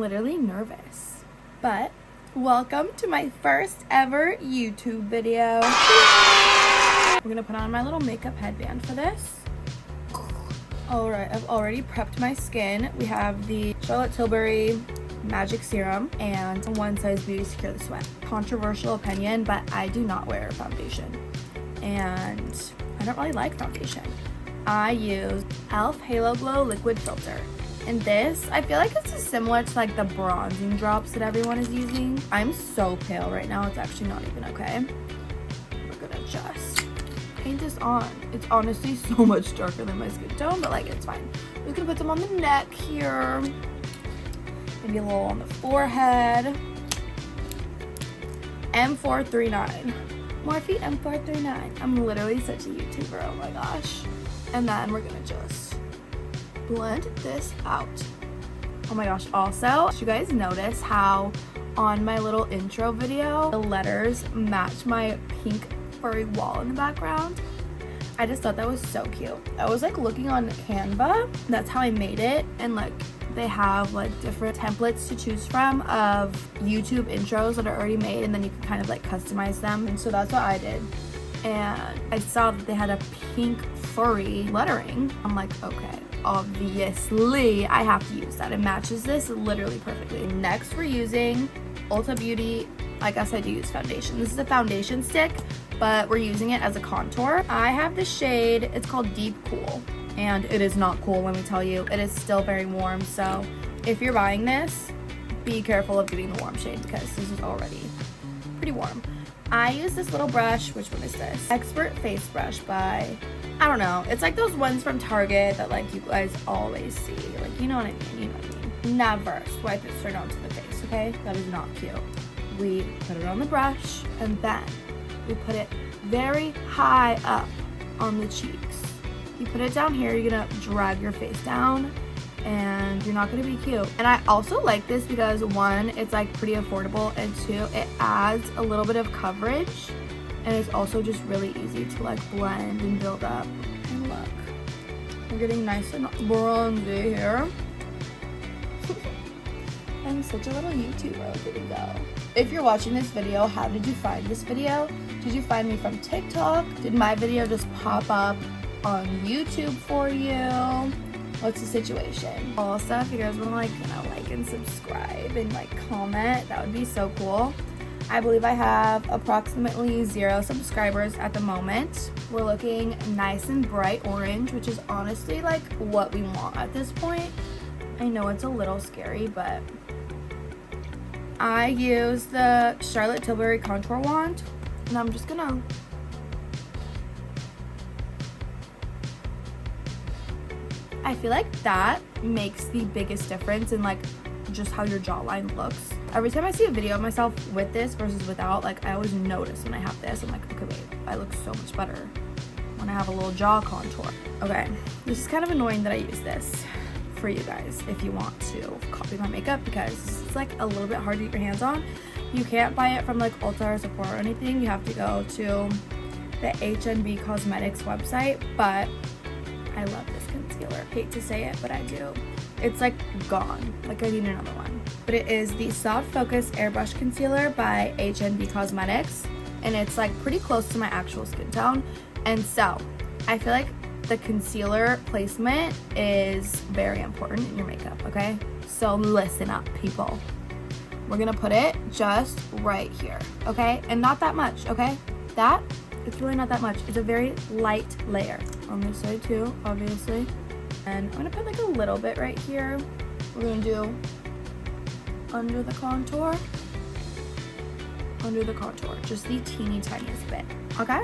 literally nervous. But welcome to my first ever YouTube video. We're gonna put on my little makeup headband for this. Alright, I've already prepped my skin. We have the Charlotte Tilbury Magic Serum and One Size Beauty Secure the Sweat. Controversial opinion, but I do not wear foundation. And I don't really like foundation. I use e.l.f. Halo Glow Liquid Filter. And this, I feel like this is similar to like the bronzing drops that everyone is using. I'm so pale right now, it's actually not even okay. We're gonna just paint this on. It's honestly so much darker than my skin tone, but like it's fine. I'm just gonna put some on the neck here. Maybe a little on the forehead. M439. Morphe M439. I'm literally such a YouTuber, oh my gosh. And then we're gonna just blend this out. Oh my gosh, also, did you guys notice how on my little intro video, the letters match my pink furry wall in the background? I just thought that was so cute. I was like looking on Canva, that's how I made it, and like they have like different templates to choose from of YouTube intros that are already made, and then you can kind of like customize them, and so that's what I did. And I saw that they had a pink furry lettering. I'm like, okay, obviously I have to use that. It matches this literally perfectly. Next, we're using Ulta Beauty. I guess I do use foundation. This is a foundation stick, but we're using it as a contour. I have the shade, it's called Deep Cool, and it is not cool, let me tell you. It is still very warm, so if you're buying this, be careful of getting the warm shade because this is already pretty warm. I use this little brush. Which one is this? Expert Face Brush by, I don't know. It's like those ones from Target that like you guys always see. Like, you know what I mean? You know what I mean. Never swipe it straight onto the face, okay? That is not cute. We put it on the brush and then we put it very high up on the cheeks. You put it down here, you're gonna drag your face down and you're not gonna be cute. And I also like this because one, it's like pretty affordable, and two, it adds a little bit of coverage, and it's also just really easy to like blend and build up. And look, we're getting nice and bronzy here. I'm such a little YouTuber. Look at me go. If you're watching this video, how did you find this video? Did you find me from TikTok? Did my video just pop up on YouTube for you? What's the situation? Also, if you guys want to like, like and subscribe and like comment, that would be so cool. I believe I have approximately 0 subscribers at the moment. We're looking nice and bright orange, which is honestly like what we want at this point. I know it's a little scary, but I use the Charlotte Tilbury contour wand, and I'm just gonna I feel like that makes the biggest difference in like just how your jawline looks. Every time I see a video of myself with this versus without, like I always notice when I have this, I'm like, okay, wait, I look so much better when I have a little jaw contour. Okay, this is kind of annoying that I use this for you guys if you want to copy my makeup, because it's like a little bit hard to get your hands on. You can't buy it from like Ulta or Sephora or anything. You have to go to the H&B Cosmetics website, but I love this concealer. Hate to say it, but I do. It's like gone. Like I need another one. But it is the Soft Focus Airbrush Concealer by H&B Cosmetics, and it's like pretty close to my actual skin tone. And so I feel like the concealer placement is very important in your makeup, okay? So listen up, people. We're gonna put it just right here, okay? And not that much, okay? It's really not that much. It's a very light layer. On this side too, obviously. And I'm gonna put like a little bit right here. We're gonna do under the contour. Under the contour. Just the teeny tiniest bit. Okay?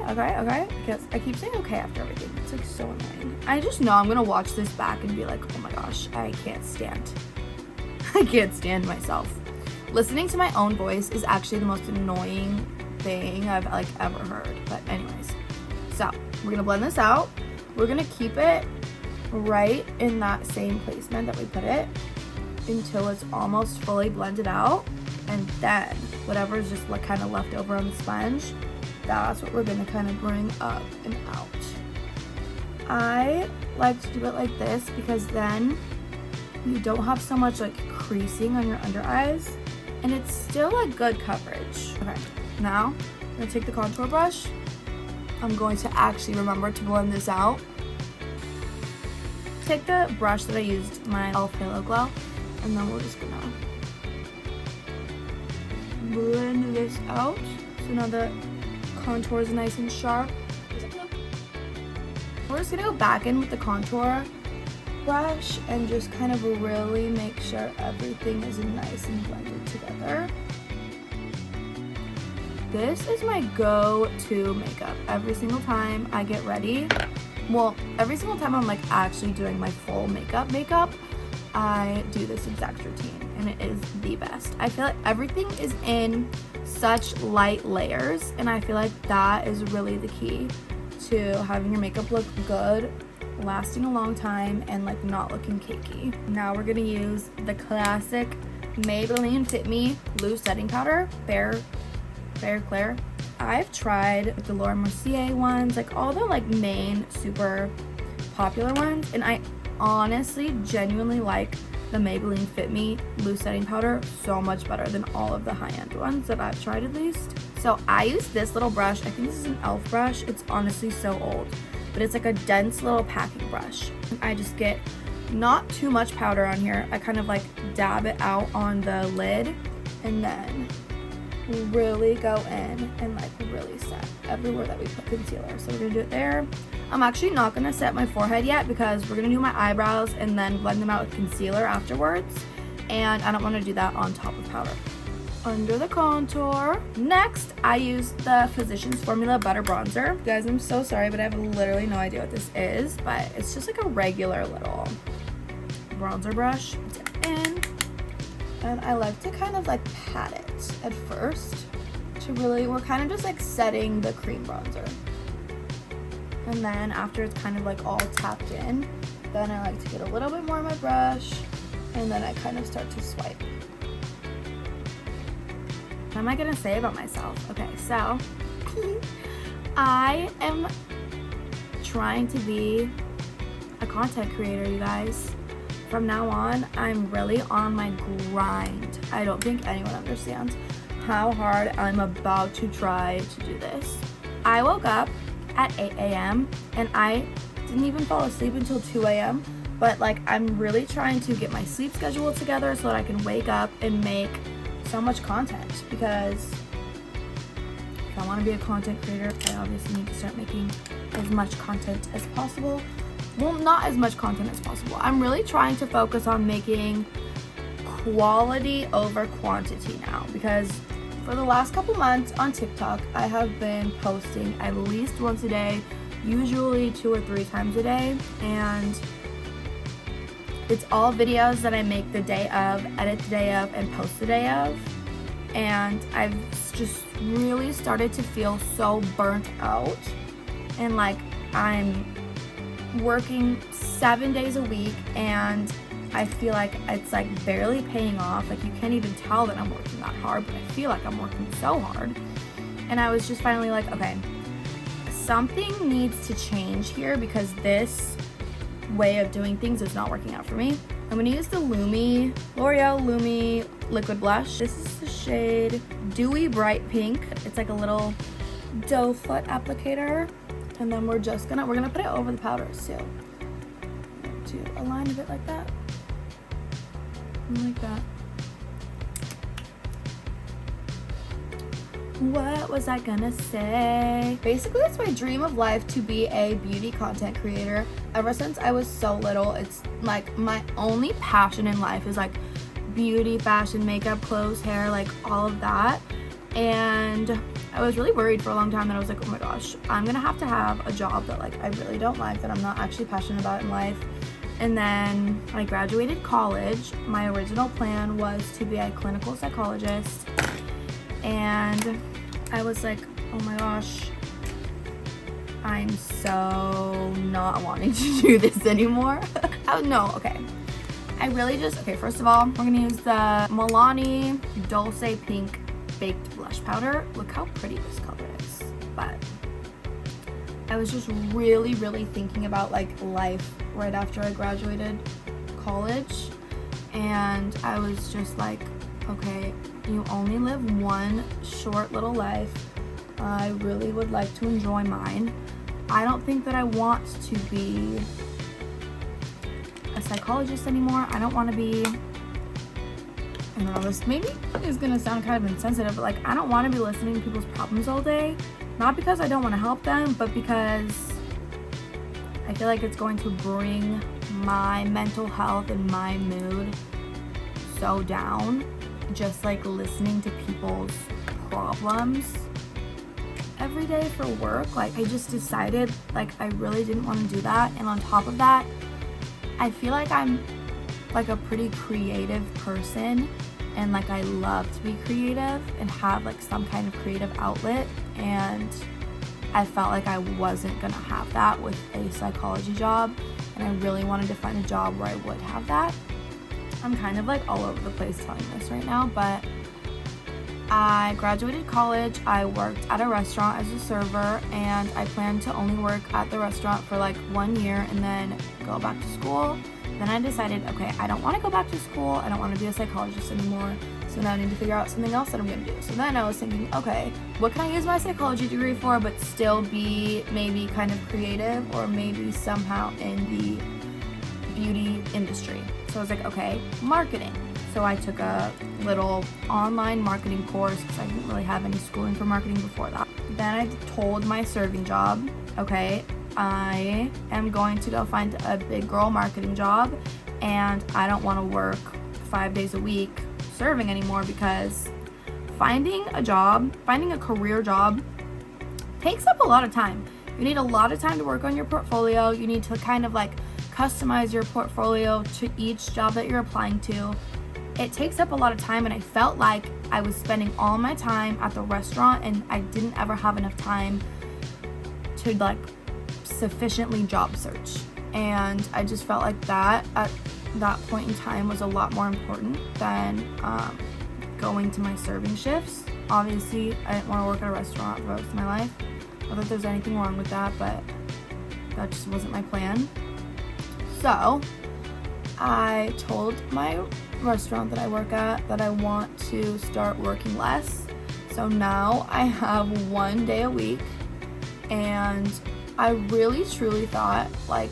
Because I keep saying okay after everything. It's like so annoying. I just know I'm gonna watch this back and be like, oh my gosh, I can't stand. I can't stand myself. Listening to my own voice is actually the most annoying thing I've like ever heard. But anyways, so we're gonna blend this out. We're gonna keep it right in that same placement that we put it until it's almost fully blended out, and then whatever is just like kind of left over on the sponge, that's what we're gonna kind of bring up and out. I like to do it like this because then you don't have so much like creasing on your under eyes, and it's still a good coverage. Okay, now I'm gonna take the contour brush. I'm going to actually remember to blend this out. Take the brush that I used, my e.l.f. Halo Glow, and then we're just gonna blend this out. So now the contour is nice and sharp. We're just gonna go back in with the contour brush and just kind of really make sure everything is nice and blended together. This is my go-to makeup every single time I get ready. Well, every single time I'm like actually doing my full makeup, I do this exact routine, and it is the best. I feel like everything is in such light layers, and I feel like that is really the key to having your makeup look good, lasting a long time, and like not looking cakey. Now we're gonna use the classic Maybelline Fit Me loose setting powder, Fair Clair. I've tried the Laura Mercier ones, like all the like main super popular ones, and I honestly genuinely like the Maybelline Fit Me loose setting powder so much better than all of the high-end ones that I've tried at least. So I use this little brush. I think this is an e.l.f. brush. It's honestly so old, but it's like a dense little packing brush. I just get not too much powder on here. I kind of like dab it out on the lid and then really go in and like really set everywhere that we put concealer. So we're gonna do it there. I'm actually not gonna set my forehead yet because we're gonna do my eyebrows and then blend them out with concealer afterwards, and I don't want to do that on top of powder. Under the contour. Next, I use the Physicians Formula Butter Bronzer. Guys, I'm so sorry, but I have literally no idea what this is, but it's just like a regular little bronzer brush. Dip in, and I like to kind of like pat it at first to really, we're kind of just like setting the cream bronzer. And then after it's kind of like all tapped in, then I like to get a little bit more on my brush, and then I kind of start to swipe. What am I gonna say about myself? Okay, so I am trying to be a content creator, you guys. From now on, I'm really on my grind. I don't think anyone understands how hard I'm about to try to do this. I woke up at 8 a.m. and I didn't even fall asleep until 2 a.m. But like, I'm really trying to get my sleep schedule together so that I can wake up and make so much content, because if I want to be a content creator, I obviously need to start making as much content as possible. Well, not as much content as possible. I'm really trying to focus on making quality over quantity now, because for the last couple months on TikTok, I have been posting at least once a day, usually 2 or 3 times a day, and it's all videos that I make the day of, edit the day of, and post the day of. And I've just really started to feel so burnt out, and like I'm working 7 days a week and I feel like it's like barely paying off. Like, you can't even tell that I'm working that hard, but I feel like I'm working so hard. And I was just finally like, okay, something needs to change here, because this way of doing things is not working out for me. I'm gonna use the L'Oreal Lumi liquid blush. This is the shade Dewy Bright Pink. It's like a little doe foot applicator. And then we're gonna put it over the powders too. To align a bit like that. Like that. What was I gonna say? Basically, it's my dream of life to be a beauty content creator. Ever since I was so little, it's like my only passion in life is like beauty, fashion, makeup, clothes, hair, like all of that. And I was really worried for a long time that I was like, oh my gosh, I'm gonna have to have a job that like I really don't like, that I'm not actually passionate about in life. And then when I graduated college, my original plan was to be a clinical psychologist. And I was like, oh my gosh, I'm so not wanting to do this anymore. Oh no, okay. First of all, we're gonna use the Milani Dulce Pink Baked Blush Powder. Look how pretty this color is. But I was just really thinking about like life right after I graduated college. and I was just like, okay, you only live one short little life. I really would like to enjoy mine. I don't think that I want to be a psychologist anymore. I don't want to be, I don't know, this maybe is gonna sound kind of insensitive, but like, I don't want to be listening to people's problems all day. Not because I don't want to help them, but because I feel like it's going to bring my mental health and my mood so down, just like listening to people's problems every day for work. Like, I just decided like I really didn't want to do that. And on top of that, I feel like I'm like a pretty creative person, and like I love to be creative and have like some kind of creative outlet, and I felt like I wasn't gonna have that with a psychology job, and I really wanted to find a job where I would have that. I'm kind of like all over the place telling this right now, but I graduated college, I worked at a restaurant as a server, and I planned to only work at the restaurant for like 1 year and then go back to school. Then I decided, okay, I don't want to go back to school, I don't want to be a psychologist anymore, so now I need to figure out something else that I'm going to do. So then I was thinking, okay, what can I use my psychology degree for but still be maybe kind of creative, or maybe somehow in the beauty industry? So I was like, okay, marketing. So I took a little online marketing course because I didn't really have any schooling for marketing before that. Then I told my serving job, okay, I am going to go find a big girl marketing job, and I don't want to work 5 days a week serving anymore, because finding a career job takes up a lot of time. You need a lot of time to work on your portfolio. You need to kind of like customize your portfolio to each job that you're applying to. It takes up a lot of time, and I felt like I was spending all my time at the restaurant and I didn't ever have enough time to like sufficiently job search. And I just felt like that at that point in time was a lot more important than going to my serving shifts. Obviously, I didn't want to work at a restaurant for the rest of my life. Not that there's anything wrong with that, but that just wasn't my plan. So I told my restaurant that I work at that I want to start working less. So now I have 1 day a week, and I really truly thought like,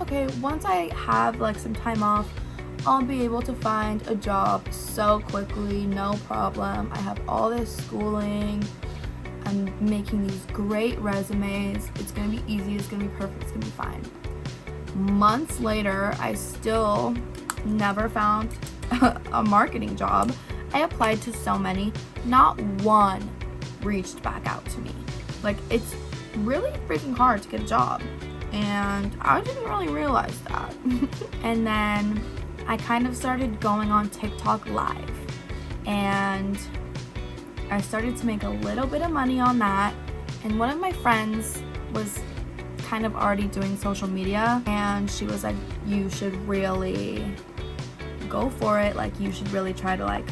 okay, once I have like some time off, I'll be able to find a job so quickly, no problem. I have all this schooling, I'm making these great resumes, it's gonna be easy, it's gonna be perfect, it's gonna be fine. Months later, I still never found a marketing job. I applied to so many, not one reached back out to me. Like, it's really freaking hard to get a job, and I didn't really realize that. And then I kind of started going on TikTok live, and I started to make a little bit of money on that. And one of my friends was kind of already doing social media, and she was like, you should really go for it, like you should really try to like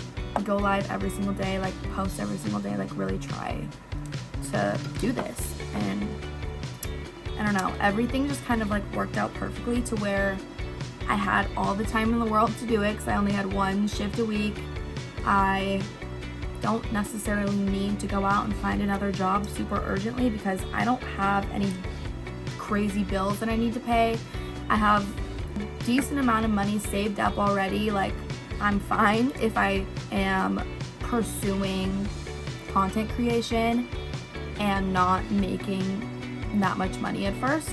go live every single day, like post every single day, like really try to do this. And I don't know, everything just kind of like worked out perfectly to where I had all the time in the world to do it, because I only had 1 shift a week. I don't necessarily need to go out and find another job super urgently, because I don't have any crazy bills that I need to pay. I have a decent amount of money saved up already. Like, I'm fine if I am pursuing content creation and not making that much money at first.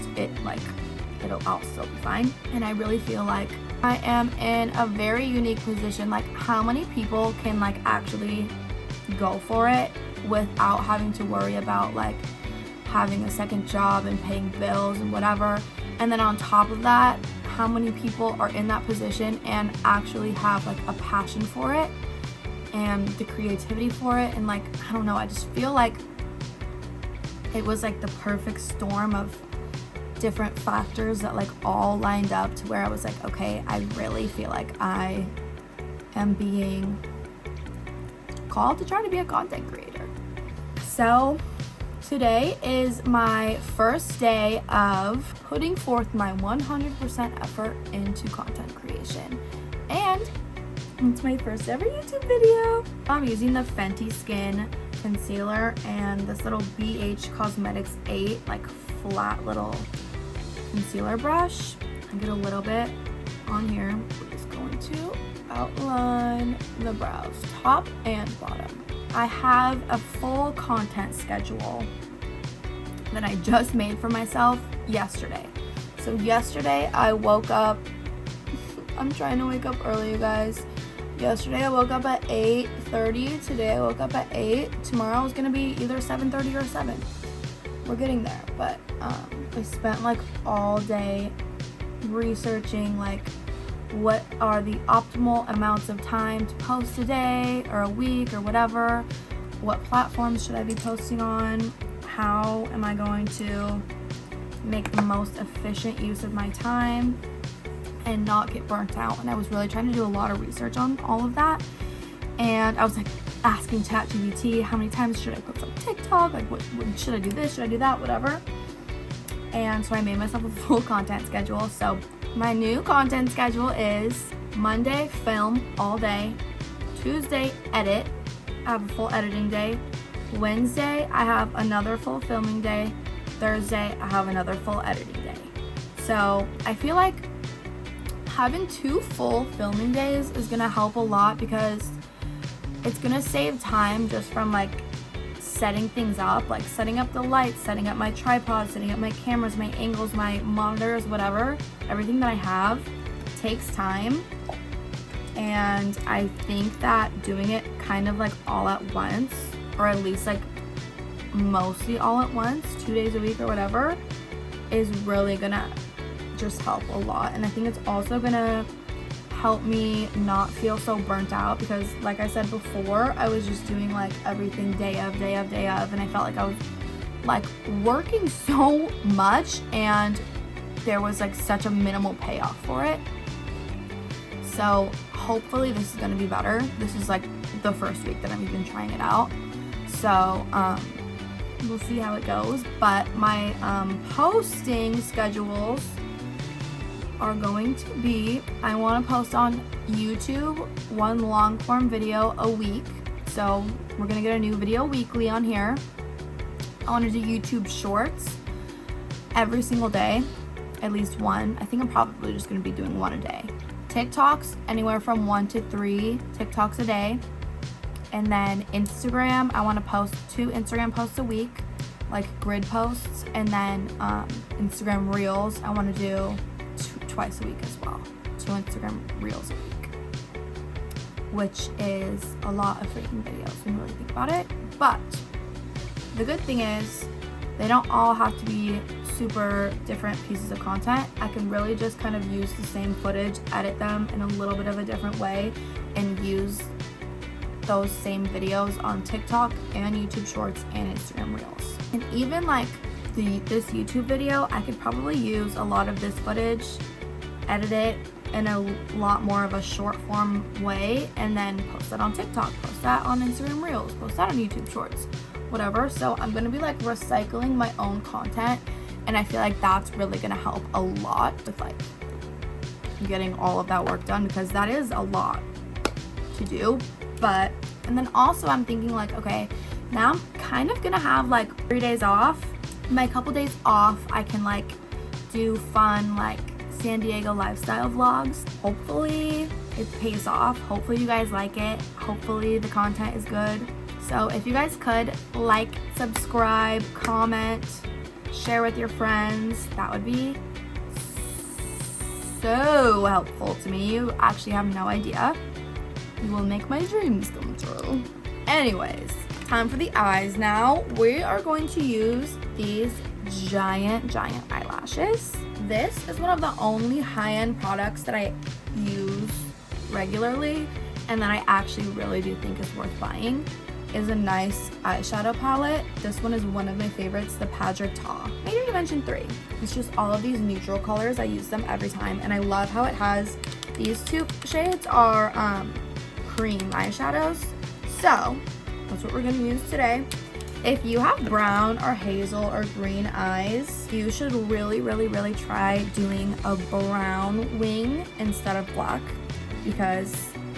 I'll still be fine. And I really feel like I am in a very unique position. Like, how many people can like actually go for it without having to worry about like having a second job and paying bills and whatever? And then on top of that, how many people are in that position and actually have like a passion for it and the creativity for it? And like, I don't know, I just feel like it was like the perfect storm of different factors that like all lined up to where I was like, okay, I really feel like I am being called to try to be a content creator. So today is my first day of putting forth my 100% effort into content creation. And It's my first ever YouTube video. I'm using the Fenty Skin concealer and this little BH Cosmetics 8 like flat little concealer brush. I get a little bit on here. We're just going to outline the brows, top and bottom. I have a full content schedule that I just made for myself yesterday. So yesterday I woke up, I'm trying to wake up early, you guys. Yesterday I woke up at 8:30. Today I woke up at 8. Tomorrow is gonna be either 7:30 or 7. We're getting there, but I spent like all day researching like what are the optimal amounts of time to post a day or a week or whatever. What platforms should I be posting on? How am I going to make the most efficient use of my time and not get burnt out? And I was really trying to do a lot of research on all of that, and I was like asking ChatGPT how many times should I post on TikTok, like what should I do, this, should I do that, whatever. And so I made myself a full content schedule. So my new content schedule is Monday film all day, Tuesday edit, I have a full editing day, Wednesday I have another full filming day, Thursday I have another full editing day. So I feel like having 2 full filming days is gonna help a lot because it's gonna save time just from like setting things up, like setting up the lights, setting up my tripod, setting up my cameras, my angles, my monitors, whatever. Everything that I have takes time, and I think that doing it kind of like all at once, or at least like mostly all at once, 2 days a week or whatever, is really gonna just help a lot. And I think it's also gonna help me not feel so burnt out because like I said before, I was just doing like everything day of, and I felt like I was like working so much and there was like such a minimal payoff for it. So hopefully this is gonna be better. This is like the first week that I'm even trying it out, so we'll see how it goes. But my posting schedules are going to be, I want to post on YouTube 1 long form video a week. So we're gonna get a new video weekly on here. I want to do YouTube shorts every single day, at least 1. I think I'm probably just gonna be doing 1 a day. TikToks, anywhere from 1 to 3 TikToks a day. And then Instagram, I want to post 2 Instagram posts a week, like grid posts. And then Instagram Reels, I want to do twice a week as well. 2 Instagram Reels a week, which is a lot of freaking videos when you really think about it. But the good thing is they don't all have to be super different pieces of content. I can really just kind of use the same footage, edit them in a little bit of a different way, and use those same videos on TikTok and YouTube Shorts and Instagram Reels. And even like this YouTube video, I could probably use a lot of this footage, edit it in a lot more of a short form way, and then post that on TikTok, post that on Instagram Reels, post that on YouTube Shorts, whatever. So I'm gonna be like recycling my own content, and I feel like that's really gonna help a lot with like getting all of that work done, because that is a lot to do. But and then also I'm thinking like, okay, now I'm kind of gonna have like 3 days off. My couple days off, I can like do fun like San Diego lifestyle vlogs. Hopefully it pays off. Hopefully you guys like it. Hopefully the content is good. So if you guys could like, subscribe, comment, share with your friends, that would be so helpful to me. You actually have no idea. You will make my dreams come true. Anyways, time for the eyes now. We are going to use these giant eyelashes. This is one of the only high-end products that I use regularly and that I actually really do think is worth buying. Is a nice eyeshadow palette. This one is one of my favorites, the Padre Ta. Maybe Dimension 3. It's just all of these neutral colors. I use them every time, and I love how it has these 2 shades are cream eyeshadows. So that's what we're gonna use today. If you have brown or hazel or green eyes, you should really try doing a brown wing instead of black, because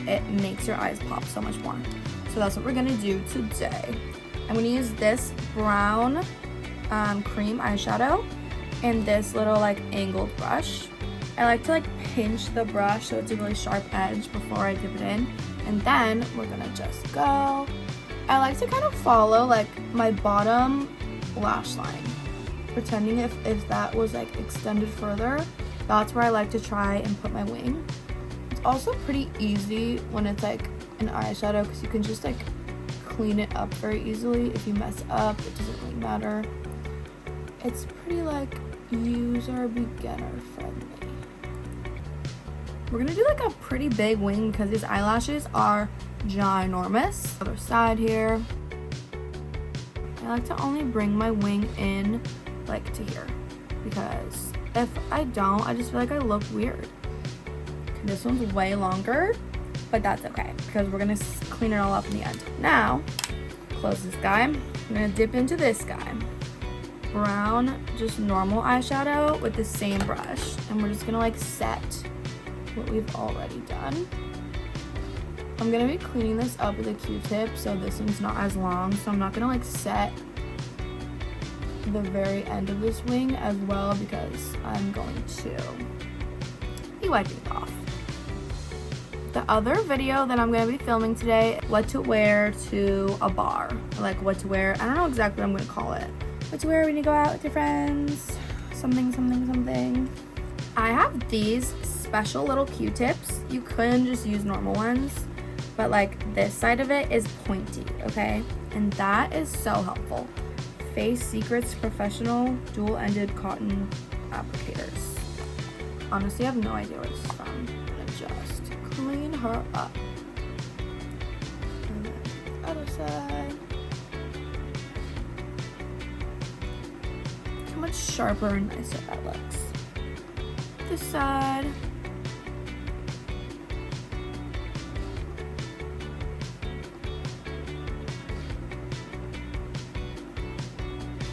it makes your eyes pop so much more. So that's what we're gonna do today. I'm gonna use this brown cream eyeshadow and this little like angled brush. I like to like pinch the brush so it's a really sharp edge before I dip it in. And then we're gonna just go. I like to kind of follow like my bottom lash line, pretending if that was like extended further, that's where I like to try and put my wing. It's also pretty easy when it's like an eyeshadow because you can just like clean it up very easily. If you mess up, it doesn't really matter. It's pretty like user beginner friendly. We're gonna do like a pretty big wing because these eyelashes are ginormous. Other side here. I like to only bring my wing in like to here because if I don't, I just feel like I look weird. This one's way longer, but that's okay because we're gonna clean it all up in the end. Now, close this guy. I'm gonna dip into this guy. Brown, just normal eyeshadow with the same brush. And we're just gonna like set what we've already done. I'm gonna be cleaning this up with a Q-tip so this one's not as long. So I'm not gonna like set the very end of this wing as well because I'm going to be wiping it off. The other video that I'm going to be filming today, what to wear to a bar. Like what to wear, I don't know exactly what I'm going to call it. What to wear when you go out with your friends, something, something, something. I have these special little Q-tips. You could just use normal ones, but like this side of it is pointy, okay? And that is so helpful. Face Secrets Professional Dual-Ended Cotton Applicators. Honestly, I have no idea where this is from. I'm gonna just clean her up. And then the other side. How much sharper and nicer that looks. This side.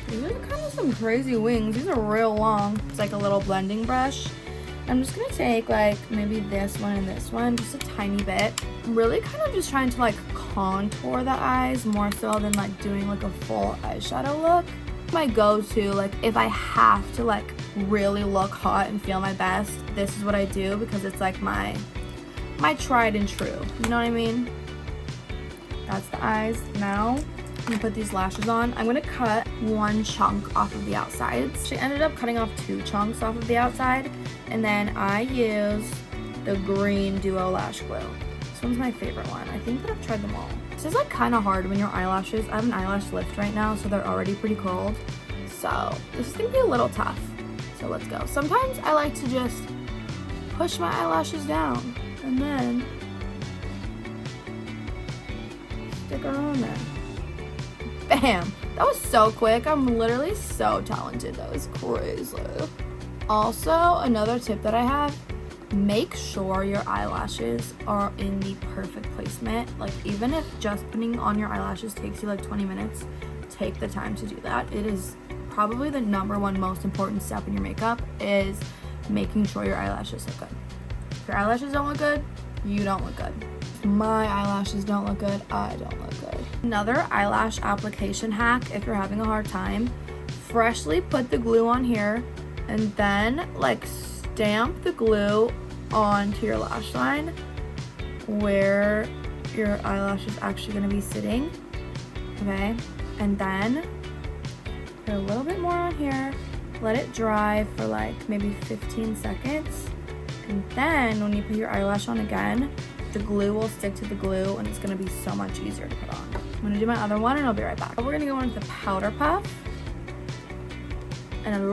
These are kind of some crazy wings. These are real long. It's like a little blending brush. I'm just gonna take like maybe this one and this one, just a tiny bit. I'm really kind of just trying to like contour the eyes more so than like doing like a full eyeshadow look. My go-to, like if I have to like really look hot and feel my best, this is what I do because it's like my tried and true. You know what I mean? That's the eyes. Now I'm gonna put these lashes on. I'm gonna cut one chunk off of the outsides. She ended up cutting off 2 chunks off of the outside, and then I use the green Duo Lash Glue. This one's my favorite one. I think that I've tried them all. This is like kind of hard when your eyelashes, I have an eyelash lift right now, so they're already pretty curled. So this is gonna be a little tough. So let's go. Sometimes I like to just push my eyelashes down and then stick her on there. Bam! That was so quick. I'm literally so talented. That was crazy. Also, another tip that I have, make sure your eyelashes are in the perfect placement. Like even if just putting on your eyelashes takes you like 20 minutes, take the time to do that. It is probably the #1 most important step in your makeup is making sure your eyelashes look good. If your eyelashes don't look good, you don't look good. If my eyelashes don't look good, I don't look good. Another eyelash application hack, if you're having a hard time, freshly put the glue on here and then like stamp the glue onto your lash line where your eyelash is actually going to be sitting, okay? And then put a little bit more on here, let it dry for like maybe 15 seconds, and then when you put your eyelash on again, the glue will stick to the glue and it's going to be so much easier to put on. I'm going to do my other one and I'll be right back. We're going to go into the powder puff and a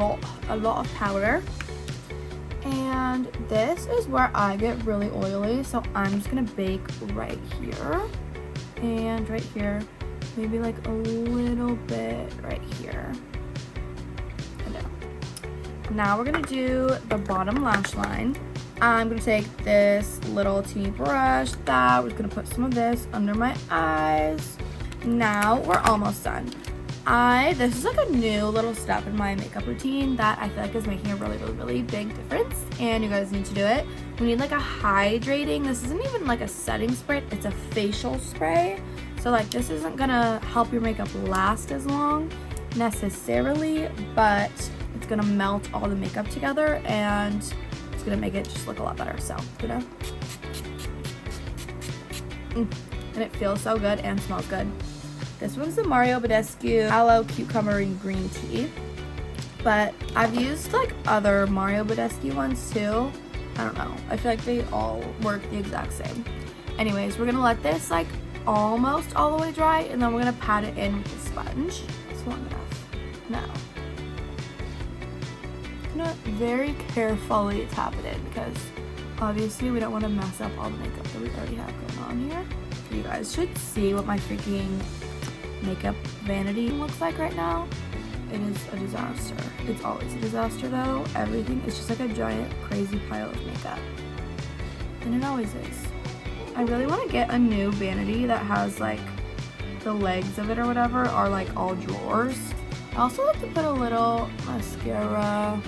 lot of powder. And this is where I get really oily, so I'm just going to bake right here and right here, maybe like a little bit right here. Now we're going to do the bottom lash line. I'm going to take this little teeny brush that we're going to put some of this under my eyes. Now we're almost done. This is like a new little step in my makeup routine that I feel like is making a really big difference, and you guys need to do it. We need like a hydrating, this isn't even like a setting spray, it's a facial spray. So like this isn't gonna help your makeup last as long necessarily, but it's gonna melt all the makeup together and it's gonna make it just look a lot better. So, you know. And it feels so good and smells good. This one's the Mario Badescu Aloe Cucumber and Green Tea. But I've used like other Mario Badescu ones too. I don't know. I feel like they all work the exact same. Anyways, we're gonna let this like almost all the way dry, and then we're gonna pat it in with a sponge. It's long enough. Now, I'm gonna very carefully tap it in because obviously we don't want to mess up all the makeup that we already have going on here. You guys should see what my freaking makeup vanity looks like right now. It is a disaster. It's always a disaster though. Everything is just like a giant crazy pile of makeup. And it always is. I really want to get a new vanity that has like the legs of it or whatever are like all drawers. I also like to put a little mascara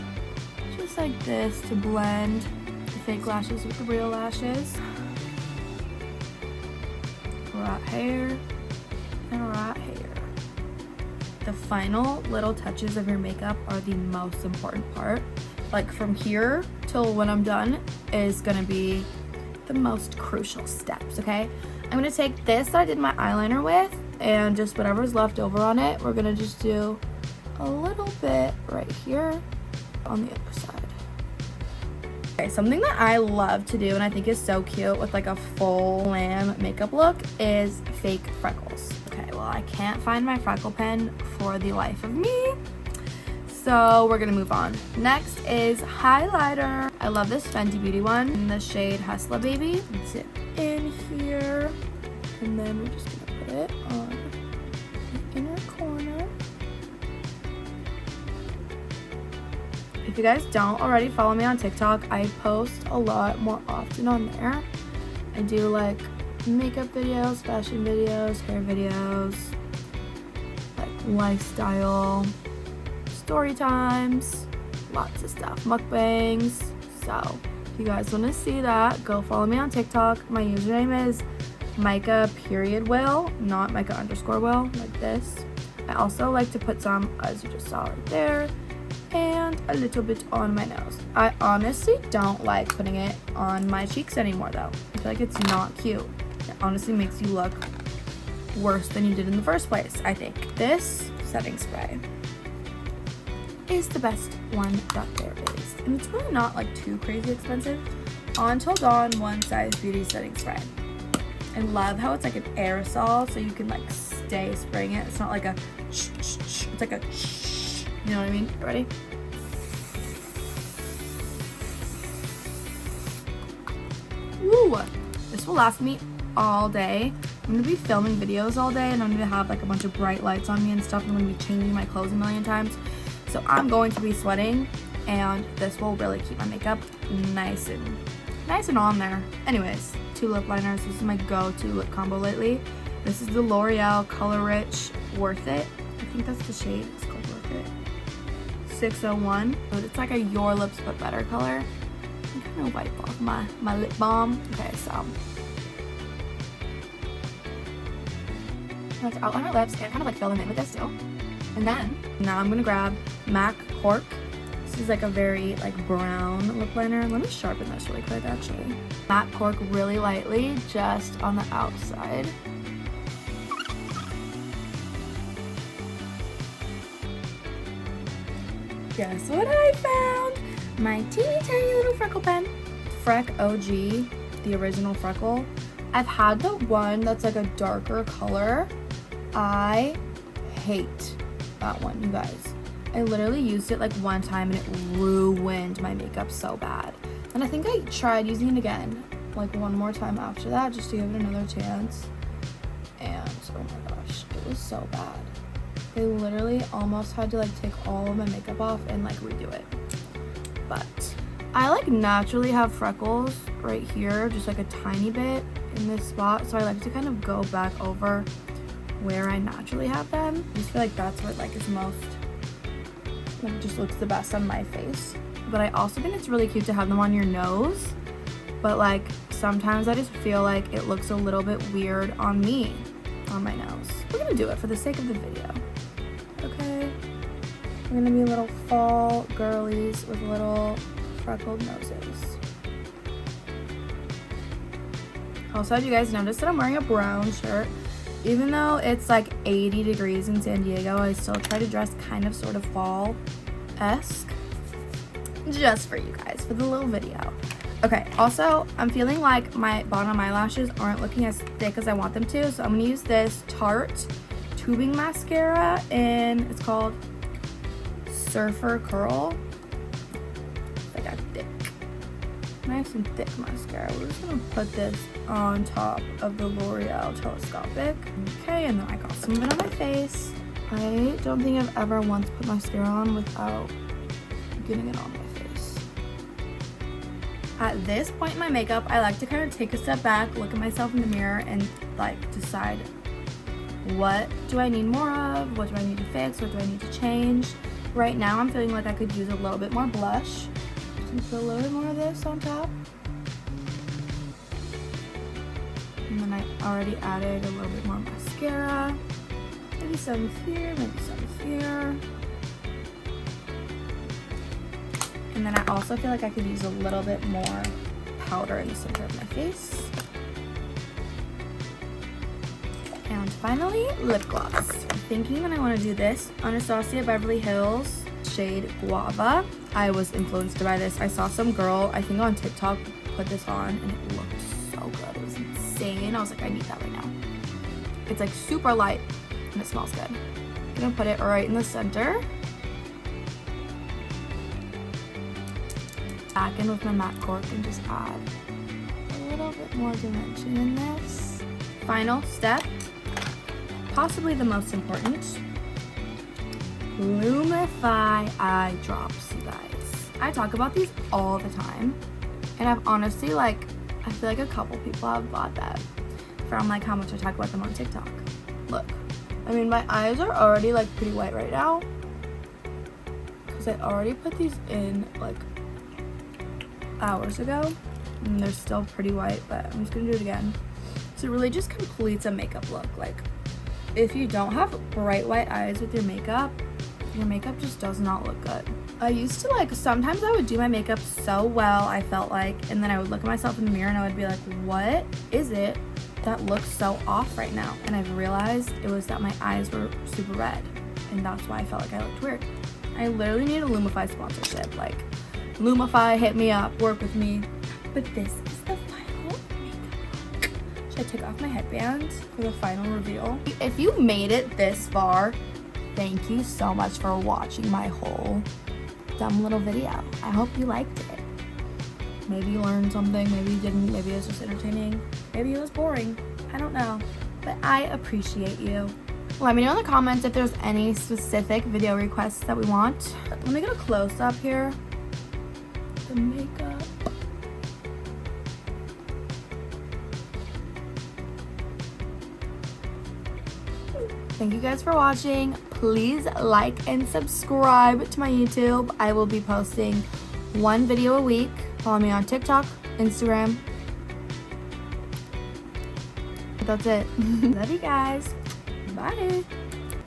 just like this to blend the fake lashes with the real lashes. Right hair and right hair. The final little touches of your makeup are the most important part. Like from here till when I'm done is gonna be the most crucial steps, okay? I'm gonna take this that I did my eyeliner with and just whatever's left over on it, we're gonna just do a little bit right here on the other side. Okay, something that I love to do and I think is so cute with like a full glam makeup look is fake freckles. Okay, well I can't find my freckle pen for the life of me, so we're gonna move on. Next is highlighter. I love this Fenty Beauty one in the shade Hustla Baby. It's it in here, and then we're just gonna put it on the inner corner. If you guys don't already follow me on TikTok, I post a lot more often on there. I do like makeup videos, fashion videos, hair videos, like lifestyle, story times, lots of stuff, mukbangs. So if you guys want to see that, go follow me on TikTok. My username is Micah.Will, not Micah_Will, like this. I also like to put some, as you just saw right there, and a little bit on my nose. I honestly don't like putting it on my cheeks anymore though. I feel like it's not cute. It honestly makes you look worse than you did in the first place, I think. This setting spray is the best one that there is. And it's really not like too crazy expensive. Until Dawn One Size Beauty Setting Spray. I love how it's like an aerosol, so you can like stay spraying it. It's not like a shh, shh, shh. It's like a shh. You know what I mean? Ready? Woo! This will last me all day. I'm gonna be filming videos all day, and I'm gonna have like a bunch of bright lights on me and stuff. I'm gonna be changing my clothes a million times, so I'm going to be sweating, and this will really keep my makeup nice and on there. Anyways, 2 lip liners. This is my go-to lip combo lately. This is the L'Oreal Color Rich Worth It. I think that's the shade. It's called Worth It. 601, but it's like a Your Lips But Better color. I'm gonna wipe off my lip balm. Okay, so let's outline my lips and kind of like fill them in with this too. And then now I'm gonna grab MAC Cork. This is like a very like brown lip liner. Let me sharpen this really quick actually. MAC Cork really lightly just on the outside. Guess what I found? My teeny tiny little freckle pen. Freck OG, the original freckle. I've had the one that's like a darker color. I hate that one, you guys. I literally used it like one time and it ruined my makeup so bad. And I think I tried using it again, like one more time after that, just to give it another chance. And oh my gosh, it was so bad. I literally almost had to like take all of my makeup off and like redo it. But I like naturally have freckles right here, just like a tiny bit in this spot. So I like to kind of go back over where I naturally have them. I just feel like that's what like is most, like just looks the best on my face. But I also think it's really cute to have them on your nose. But like sometimes I just feel like it looks a little bit weird on me, on my nose. We're gonna do it for the sake of the video. Okay. We're gonna be little fall girlies with little freckled noses. Also, have you guys noticed that I'm wearing a brown shirt? Even though it's like 80 degrees in San Diego, I still try to dress kind of sort of fall-esque. Just for you guys, for the little video. Okay, also, I'm feeling like my bottom eyelashes aren't looking as thick as I want them to, so I'm gonna use this Tarte tubing mascara, and it's called Surfer Curl. I got thick. I have some thick mascara. We're just gonna put this on top of the L'Oreal Telescopic. Okay, and then I got some of it on my face. I don't think I've ever once put mascara on without getting it on my face. At this point in my makeup, I like to kind of take a step back, look at myself in the mirror, and like decide what do I need more of, what do I need to fix, what do I need to change. Right now, I'm feeling like I could use a little bit more blush. Just put a little bit more of this on top. And then I already added a little bit more mascara. Maybe some here, maybe some here. And then I also feel like I could use a little bit more powder in the center of my face. And finally, lip gloss. I'm thinking that I want to do this Anastasia Beverly Hills shade Guava. I was influenced by this. I saw some girl, I think on TikTok, put this on and it looked so good. It was insane. I was like, I need that right now. It's like super light and it smells good. I'm gonna put it right in the center. Back in with my matte cork and just add a little bit more dimension in this. Final step, possibly the most important, Lumify eye drops, you guys. I talk about these all the time, and I've honestly, like, I feel like a couple people have bought that from like how much I talk about them on TikTok. Look, I mean, my eyes are already like pretty white right now because I already put these in like hours ago, and they're still pretty white, but I'm just gonna do it again. So it really just completes a makeup look. Like, if you don't have bright white eyes with your makeup just does not look good. I used to, like, sometimes I would do my makeup so well, I felt like, and then I would look at myself in the mirror and I would be like, what is it that looks so off right now? And I've realized it was that my eyes were super red, and that's why I felt like I looked weird. I literally need a Lumify sponsorship. Like, Lumify, hit me up, work with me. But this is the final makeup look. Should I take off my headband for the final reveal? If you made it this far, thank you so much for watching my whole dumb little video. I hope you liked it. Maybe you learned something, maybe you didn't, maybe it was just entertaining, maybe it was boring. I don't know, but I appreciate you. Let me know in the comments if there's any specific video requests that we want. Let me get a close up here. The makeup. Thank you guys for watching. Please like and subscribe to my YouTube. I will be posting one video a week. Follow me on TikTok, Instagram. That's it. Love you guys. Bye.